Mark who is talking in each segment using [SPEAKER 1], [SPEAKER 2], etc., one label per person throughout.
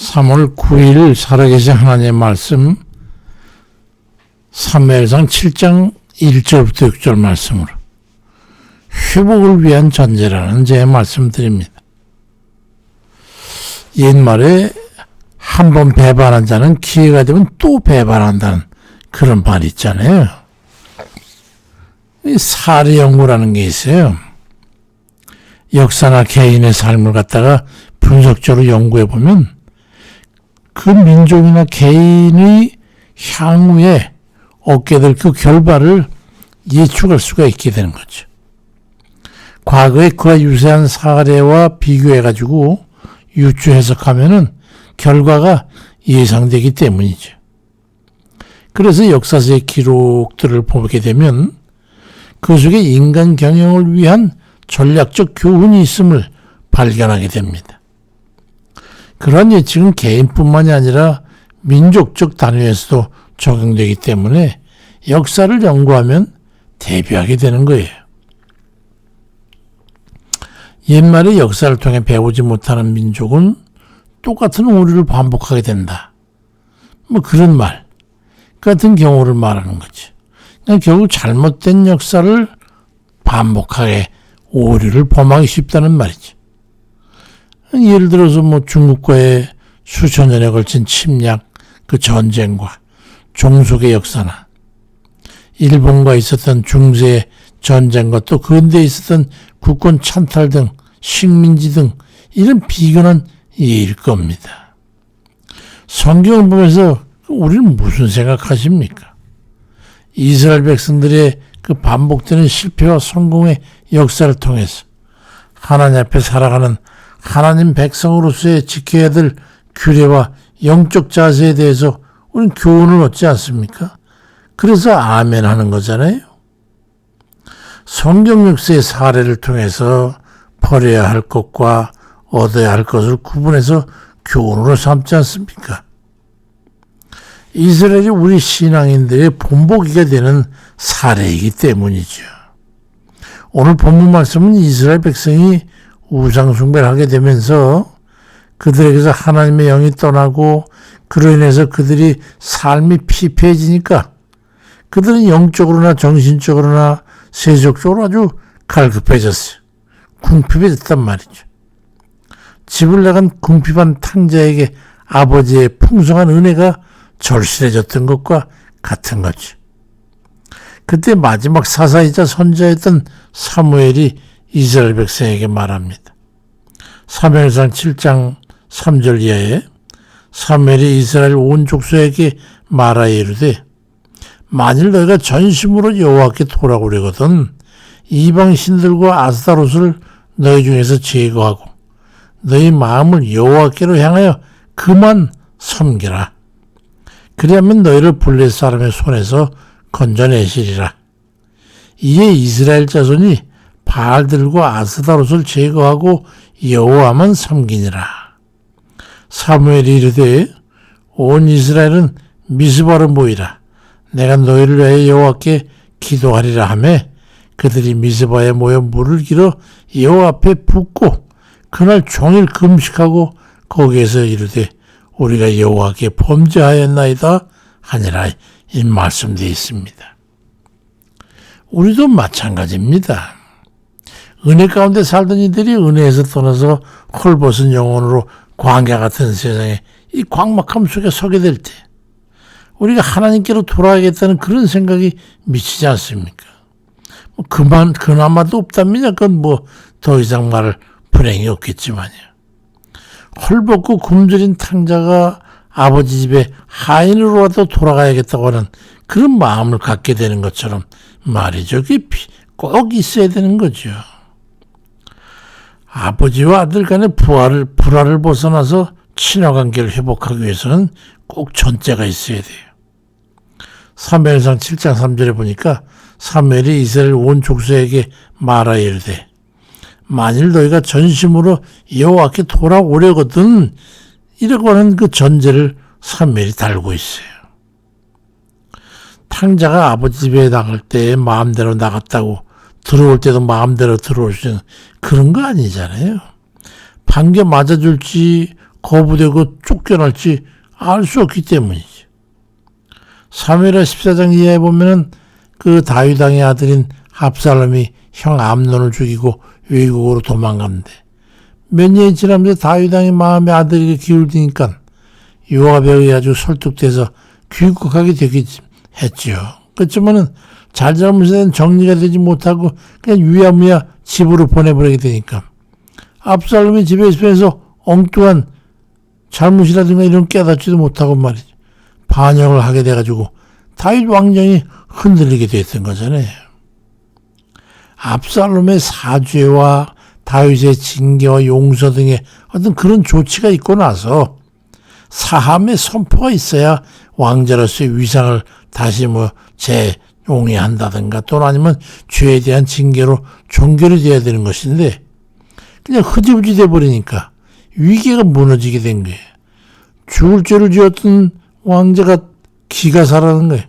[SPEAKER 1] 3월 9일 살아계신 하나님의 말씀 사무엘상 7장 1절부터 6절 말씀으로 회복을 위한 전제라는 제 말씀드립니다. 옛말에 한 번 배반한 자는 기회가 되면 또 배반한다는 그런 말이 있잖아요. 사례 연구라는 게 있어요. 역사나 개인의 삶을 갖다가 분석적으로 연구해 보면 그 민족이나 개인의 향후에 얻게 될 그 결과를 예측할 수가 있게 되는 거죠. 과거에 그와 유사한 사례와 비교해가지고 유추 해석하면은 결과가 예상되기 때문이죠. 그래서 역사서의 기록들을 보게 되면 그 속에 인간 경영을 위한 전략적 교훈이 있음을 발견하게 됩니다. 그런 예측은 개인뿐만이 아니라 민족적 단위에서도 적용되기 때문에 역사를 연구하면 대비하게 되는 거예요. 옛말의 역사를 통해 배우지 못하는 민족은 똑같은 오류를 반복하게 된다. 뭐 그런 말, 같은 경우를 말하는 거지. 그냥 결국 잘못된 역사를 반복하게 오류를 범하기 쉽다는 말이지. 예를 들어서 뭐 중국과의 수천 년에 걸친 침략, 그 전쟁과 종속의 역사나 일본과 있었던 중세 전쟁과 또 근대에 있었던 국권 찬탈 등 식민지 등 이런 비교는 예일 겁니다. 성경을 보면서 우리는 무슨 생각하십니까? 이스라엘 백성들의 그 반복되는 실패와 성공의 역사를 통해서 하나님 앞에 살아가는 하나님 백성으로서의 지켜야 될 규례와 영적 자세에 대해서 우리는 교훈을 얻지 않습니까? 그래서 아멘 하는 거잖아요. 성경 역사의 사례를 통해서 버려야 할 것과 얻어야 할 것을 구분해서 교훈으로 삼지 않습니까? 이스라엘이 우리 신앙인들의 본보기가 되는 사례이기 때문이죠. 오늘 본문 말씀은 이스라엘 백성이 우상 숭배를 하게 되면서 그들에게서 하나님의 영이 떠나고 그로 인해서 그들이 삶이 피폐해지니까 그들은 영적으로나 정신적으로나 세속적으로 아주 갈급해졌어요. 궁핍해졌단 말이죠. 집을 나간 궁핍한 탕자에게 아버지의 풍성한 은혜가 절실해졌던 것과 같은 거죠. 그때 마지막 사사이자 선지자였던 사무엘이 이스라엘 백성에게 말합니다. 사무엘상 7장 3절 이하에 사무엘이 이스라엘 온 족속에게 말하여 이르되 만일 너희가 전심으로 여호와께 돌아오려거든 이방 신들과 아스타롯을 너희 중에서 제거하고 너희 마음을 여호와께로 향하여 그만 섬기라. 그리하면 너희를 블레셋 사람의 손에서 건져내시리라. 이에 이스라엘 자손이 바알들과 아스타롯을 제거하고 여호와만 섬기니라. 사무엘이 이르되 온 이스라엘은 미스바로 모이라. 내가 너희를 위하여 여호와께 기도하리라 하며 그들이 미스바에 모여 물을 길어 여호와 앞에 붓고 그날 종일 금식하고 거기에서 이르되 우리가 여호와께 범죄하였나이다 하니라 이 말씀되어 있습니다. 우리도 마찬가지입니다. 은혜 가운데 살던 이들이 은혜에서 떠나서 헐벗은 영혼으로 광야 같은 세상에 이 광막함 속에 서게 될 때 우리가 하나님께로 돌아가겠다는 그런 생각이 미치지 않습니까? 그나마도 없답니다. 그건 더 이상 말할 불행이 없겠지만요. 헐벗고 굶주린 탕자가 아버지 집에 하인으로라도 돌아가야겠다고 하는 그런 마음을 갖게 되는 것처럼 말이죠. 그게 꼭 있어야 되는 거죠. 아버지와 아들 간의 불화를 벗어나서 친화관계를 회복하기 위해서는 꼭 전제가 있어야 돼요. 사무엘상 7장 3절에 보니까 사무엘이 이스라엘 온 족속에게 말하여 이르되 만일 너희가 전심으로 여호와께 돌아오려거든 이라고 하는 그 전제를 사무엘이 달고 있어요. 탕자가 아버지 집에 나갈 때 마음대로 나갔다고 들어올 때도 마음대로 들어올 수 있는 그런 거 아니잖아요. 반겨 맞아줄지 거부되고 쫓겨날지 알 수 없기 때문이죠. 사무엘하 14장 이하에 보면은 그 다윗 왕의 아들인 압살롬이 형 암논을 죽이고 외국으로 도망갔는데 몇 년이 지나면서 다윗 왕의 마음에 아들에게 기울드니까 요압에 의해 아주 설득돼서 귀국하게 되긴 했죠. 그렇지만은 잘잘못에 정리가 되지 못하고 그냥 유야무야 집으로 보내버리게 되니까 압살롬이 집에 있으면서 엉뚱한 잘못이라든가 이런 깨닫지도 못하고 말이죠. 반역을 하게 돼가지고 다윗 왕정이 흔들리게 됐던 거잖아요. 압살롬의 사죄와 다윗의 징계와 용서 등의 어떤 그런 조치가 있고 나서 사함의 선포가 있어야 왕자로서의 위상을 다시 재용해한다든가 또는 아니면 죄에 대한 징계로 종결이 돼야 되는 것인데 그냥 흐지부지 돼버리니까 위계가 무너지게 된 거예요. 죽을 죄를 지었던 왕자가 기가 살아난 거예요.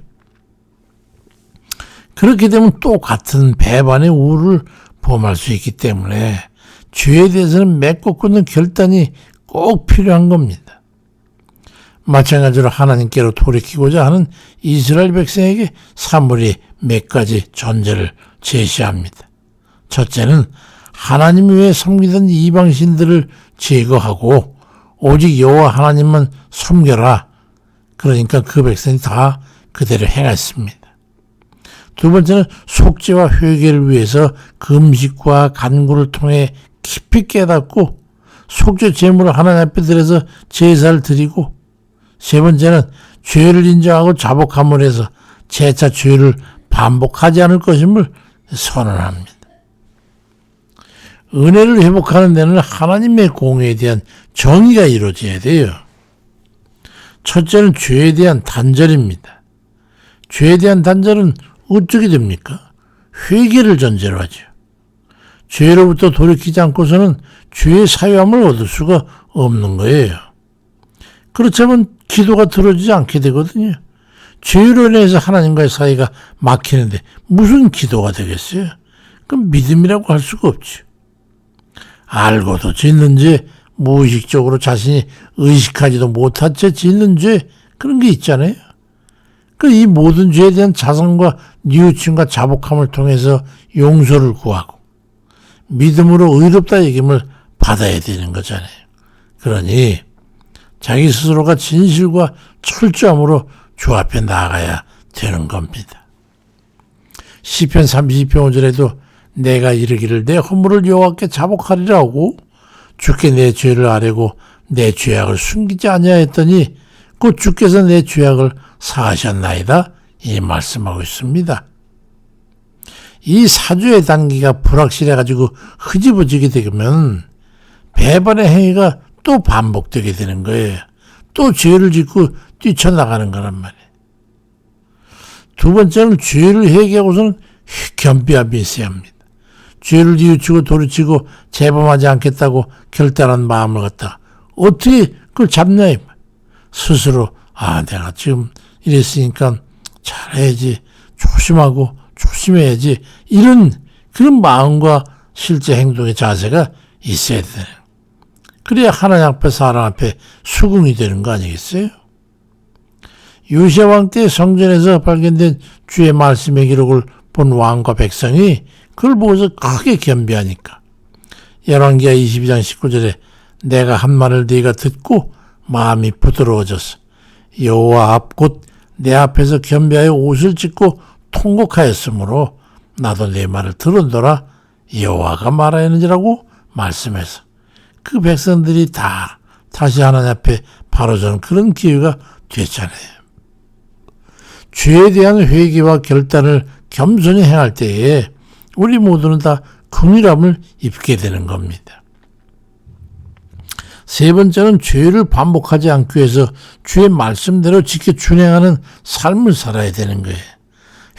[SPEAKER 1] 그렇게 되면 또 같은 배반의 우를 범할 수 있기 때문에 죄에 대해서는 맺고 끊는 결단이 꼭 필요한 겁니다. 마찬가지로 하나님께로 돌이키고자 하는 이스라엘 백성에게 사무엘이 몇 가지 전제를 제시합니다. 첫째는 하나님 외에 섬기던 이방신들을 제거하고 오직 여호와 하나님만 섬겨라. 그러니까 그 백성이 다 그대로 행했습니다. 두 번째는 속죄와 회개를 위해서 금식과 간구를 통해 깊이 깨닫고 속죄 제물을 하나님 앞에 들여서 제사를 드리고 세 번째는 죄를 인정하고 자복함을 해서 재차 죄를 반복하지 않을 것임을 선언합니다. 은혜를 회복하는 데는 하나님의 공의에 대한 정의가 이루어져야 돼요. 첫째는 죄에 대한 단절입니다. 죄에 대한 단절은 어떻게 됩니까? 회개를 전제로 하죠. 죄로부터 돌이키지 않고서는 죄의 사유함을 얻을 수가 없는 거예요. 그렇다면 기도가 들어지지 않게 되거든요. 죄로 인해서 하나님과의 사이가 막히는데 무슨 기도가 되겠어요? 그럼 믿음이라고 할 수가 없죠. 알고도 짓는 죄, 무의식적으로 자신이 의식하지도 못한 채 짓는 죄, 그런 게 있잖아요. 이 모든 죄에 대한 자성과 뉘우침과 자복함을 통해서 용서를 구하고 믿음으로 의롭다 여김을 받아야 되는 거잖아요. 그러니 자기 스스로가 진실과 철저함으로 주 앞에 나아가야 되는 겁니다. 시편 32편 5절에도 내가 이르기를 내 허물을 여호와께 자복하리라 하고 주께 내 죄를 아뢰고 내 죄악을 숨기지 아니하였더니 곧 주께서 내 죄악을 사하셨나이다 이 말씀하고 있습니다. 이 사죄의 단계가 불확실해가지고 흐지부지게 되면 배반의 행위가 또 반복되게 되는 거예요. 또 죄를 짓고 뛰쳐나가는 거란 말이에요. 두 번째는 죄를 회개하고서는 겸비함이 있어야 합니다. 죄를 뉘우치고 돌이치고 재범하지 않겠다고 결단한 마음을 갖다 어떻게 그걸 잡냐 이 말. 스스로 내가 지금 이랬으니까 잘해야지, 조심하고 조심해야지, 이런 그런 마음과 실제 행동의 자세가 있어야 되는. 그래야 하나님 앞에 사람 앞에 수긍이 되는 거 아니겠어요? 요시야 왕 때 성전에서 발견된 주의 말씀의 기록을 본 왕과 백성이 그걸 보고서 크게 겸비하니까 열왕기하 22장 19절에 내가 한 말을 네가 듣고 마음이 부드러워졌어. 여호와 앞 곧 내 앞에서 겸비하여 옷을 찢고 통곡하였으므로 나도 내 말을 들은도라 여호와가 말하였는지라고 말씀해서 그 백성들이 다 다시 하나님 앞에 바로 서는 그런 기회가 됐잖아요. 죄에 대한 회개와 결단을 겸손히 행할 때에 우리 모두는 다 긍휼함을 입게 되는 겁니다. 세 번째는 죄를 반복하지 않기 위해서 주의 말씀대로 지켜 준행하는 삶을 살아야 되는 거예요.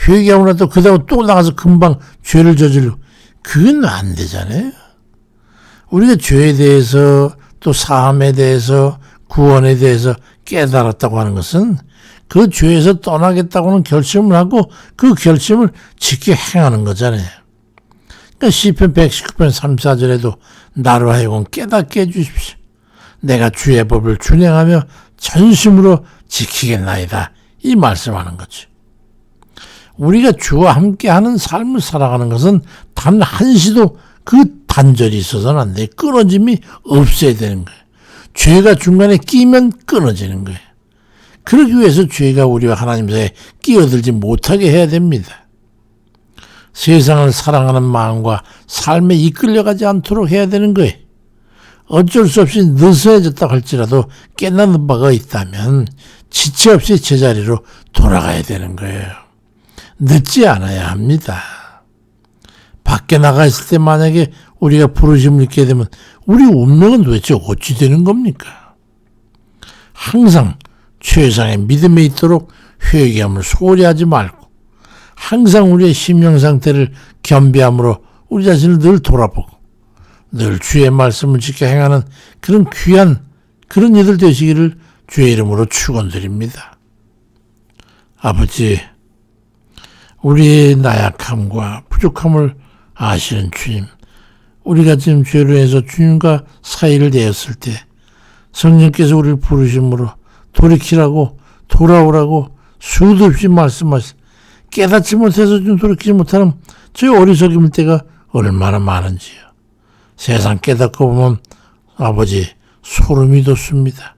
[SPEAKER 1] 회개하고 나서 그다음 또 나가서 금방 죄를 저지르고 그건 안 되잖아요. 우리가 죄에 대해서 또 사함에 대해서 구원에 대해서 깨달았다고 하는 것은 그 죄에서 떠나겠다고는 결심을 하고 그 결심을 지켜 행하는 거잖아요. 그러니까 시편 119편 3, 4절에도 나로 하여금 깨닫게 해주십시오. 내가 주의 법을 준행하며 전심으로 지키겠나이다. 이 말씀하는 거죠. 우리가 주와 함께하는 삶을 살아가는 것은 단 한시도 그 단절이 있어서는 안 돼. 끊어짐이 없어야 되는 거예요. 죄가 중간에 끼면 끊어지는 거예요. 그러기 위해서 죄가 우리와 하나님 사이에 끼어들지 못하게 해야 됩니다. 세상을 사랑하는 마음과 삶에 이끌려가지 않도록 해야 되는 거예요. 어쩔 수 없이 늦어졌다 할지라도 깨닫는 바가 있다면 지체 없이 제자리로 돌아가야 되는 거예요. 늦지 않아야 합니다. 밖에 나가 있을 때 만약에 우리가 부르심을 잊게 되면 우리 운명은 도대체 어찌 되는 겁니까? 항상 최상의 믿음에 있도록 회개함을 소홀히 하지 말고 항상 우리의 심령 상태를 겸비함으로 우리 자신을 늘 돌아보고 늘 주의 말씀을 지켜 행하는 그런 귀한 그런 이들 되시기를 주의 이름으로 축원드립니다. 아버지, 우리의 나약함과 부족함을 아시는 주님, 우리가 지금 죄로 해서 주님과 사이를 내었을 때 성령께서 우리를 부르심으로 돌이키라고 돌아오라고 수도 없이 말씀하시 깨닫지 못해서 좀 돌이키지 못하는 저희 어리석임일 때가 얼마나 많은지요. 세상 깨닫고 보면 아버지 소름이 돋습니다.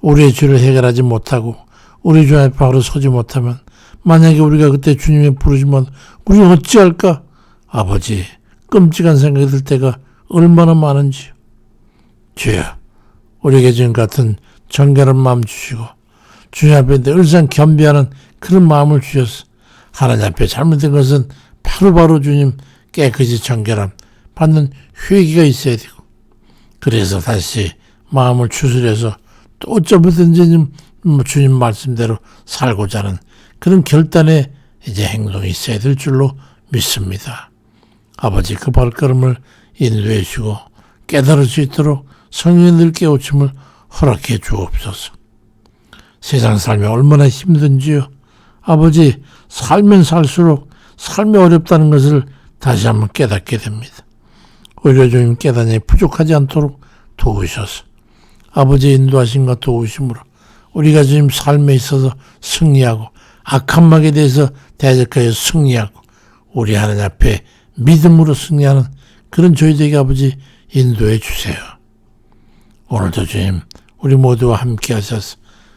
[SPEAKER 1] 우리의 죄를 해결하지 못하고 우리 주 앞에 바로 서지 못하면 만약에 우리가 그때 주님의 부르시면 우리 어찌할까? 아버지 끔찍한 생각이 들 때가 얼마나 많은지요. 주여 우리에게 지금 같은 정결한 마음 주시고 주님 앞에 늘상 겸비하는 그런 마음을 주셔서 하나님 앞에 잘못된 것은 바로바로 주님 깨끗이 정결함 받는 회개가 있어야 되고 그래서 다시 마음을 추스려서 또 어쩌면든지 주님 말씀대로 살고자 하는 그런 결단에 이제 행동이 있어야 될 줄로 믿습니다. 아버지 그 발걸음을 인도해 주시고 깨달을 수 있도록 성령의 깨우침을 허락해 주옵소서. 세상 삶이 얼마나 힘든지요. 아버지 살면 살수록 삶이 어렵다는 것을 다시 한번 깨닫게 됩니다. 오히려 주님 깨닫니 부족하지 않도록 도우셔서 아버지의 인도하심과 도우심으로 우리가 지금 삶에 있어서 승리하고 악한 막에 대해서 대적하여 승리하고 우리 하나님 앞에 믿음으로 승리하는 그런 저희들에게 아버지 인도해 주세요. 오늘도 주님 우리 모두와 함께 하셔서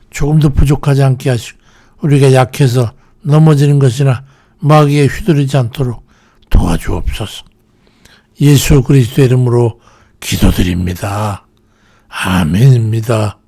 [SPEAKER 1] 조금도 부족하지 않게 하시고 우리가 약해서 넘어지는 것이나 마귀에 휘둘리지 않도록 도와주옵소서. 예수 그리스도의 이름으로 기도드립니다. 아멘입니다.